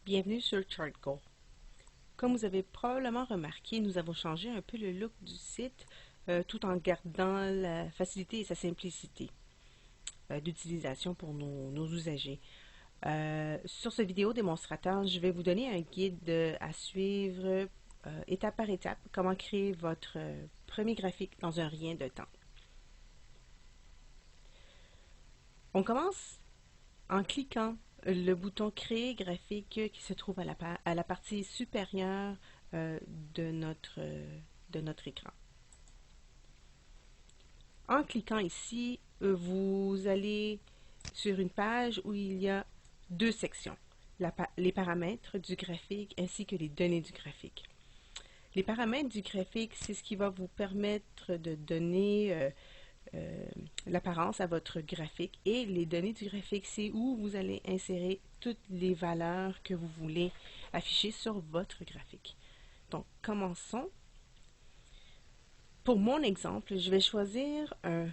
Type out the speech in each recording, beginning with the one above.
Bienvenue sur ChartGo. Comme vous avez probablement remarqué, nous avons changé un peu le look du site tout en gardant la facilité et sa simplicité d'utilisation pour nos usagers. Sur cette vidéo démonstrateur, je vais vous donner un guide à suivre étape par étape, comment créer votre premier graphique dans un rien de temps. On commence en cliquant le bouton Créer graphique qui se trouve à la partie supérieure de notre écran. En cliquant ici, vous allez sur une page où il y a deux sections, les paramètres du graphique ainsi que les données du graphique. Les paramètres du graphique, c'est ce qui va vous permettre de donner l'apparence à votre graphique, et les données du graphique, c'est où vous allez insérer toutes les valeurs que vous voulez afficher sur votre graphique. Donc, commençons. Pour mon exemple, je vais choisir un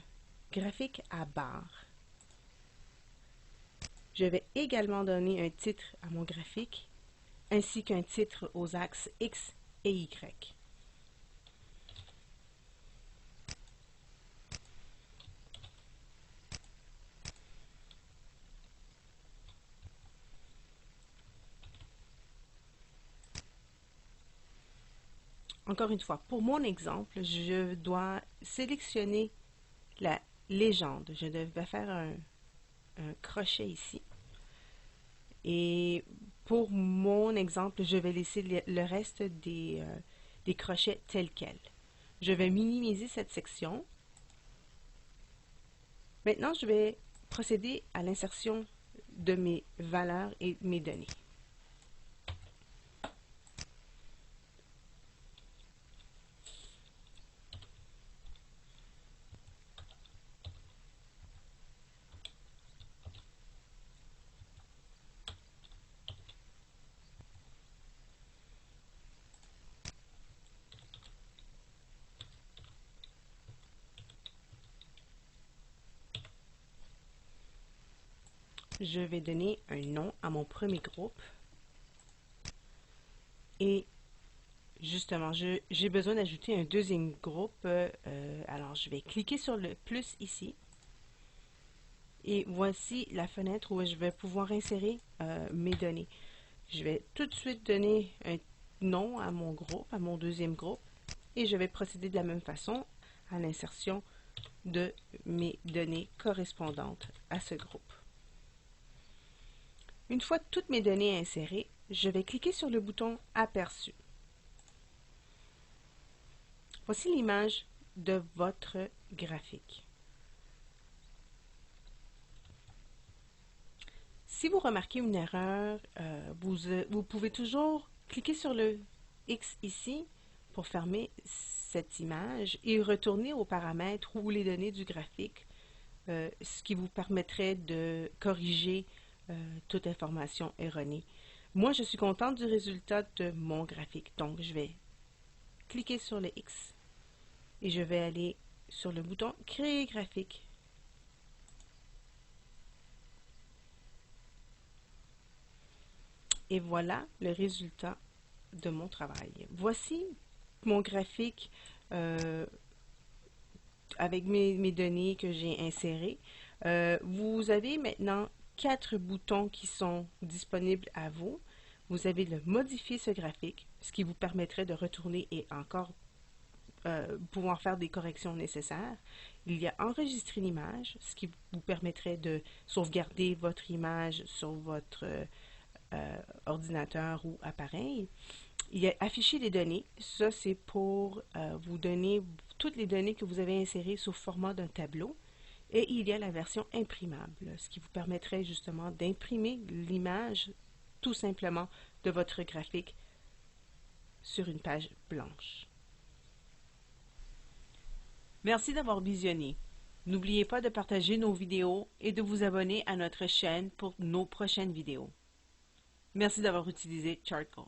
graphique à barres. Je vais également donner un titre à mon graphique, ainsi qu'un titre aux axes X et Y. Encore une fois, pour mon exemple, je dois sélectionner la légende. Je vais faire un crochet ici. Et pour mon exemple, je vais laisser le reste des crochets tels quels. Je vais minimiser cette section. Maintenant, je vais procéder à l'insertion de mes valeurs et mes données. Je vais donner un nom à mon premier groupe. Et justement, j'ai besoin d'ajouter un deuxième groupe. Alors, je vais cliquer sur le plus ici. Et voici la fenêtre où je vais pouvoir insérer mes données. Je vais tout de suite donner un nom à mon groupe, à mon deuxième groupe. Et je vais procéder de la même façon à l'insertion de mes données correspondantes à ce groupe. Une fois toutes mes données insérées, je vais cliquer sur le bouton Aperçu. Voici l'image de votre graphique. Si vous remarquez une erreur, vous pouvez toujours cliquer sur le X ici pour fermer cette image et retourner aux paramètres ou les données du graphique, ce qui vous permettrait de corriger toute information erronée. Moi, je suis contente du résultat de mon graphique, donc je vais cliquer sur le X et je vais aller sur le bouton Créer graphique. Et voilà le résultat de mon travail. Voici mon graphique avec mes données que j'ai insérées. Vous avez maintenant 4 boutons qui sont disponibles à vous. Vous avez le modifier ce graphique, ce qui vous permettrait de retourner et encore pouvoir faire des corrections nécessaires. Il y a enregistrer l'image, ce qui vous permettrait de sauvegarder votre image sur votre ordinateur ou appareil. Il y a afficher les données. Ça, c'est pour vous donner toutes les données que vous avez insérées sous format d'un tableau. Et il y a la version imprimable, ce qui vous permettrait justement d'imprimer l'image tout simplement de votre graphique sur une page blanche. Merci d'avoir visionné. N'oubliez pas de partager nos vidéos et de vous abonner à notre chaîne pour nos prochaines vidéos. Merci d'avoir utilisé ChartGo.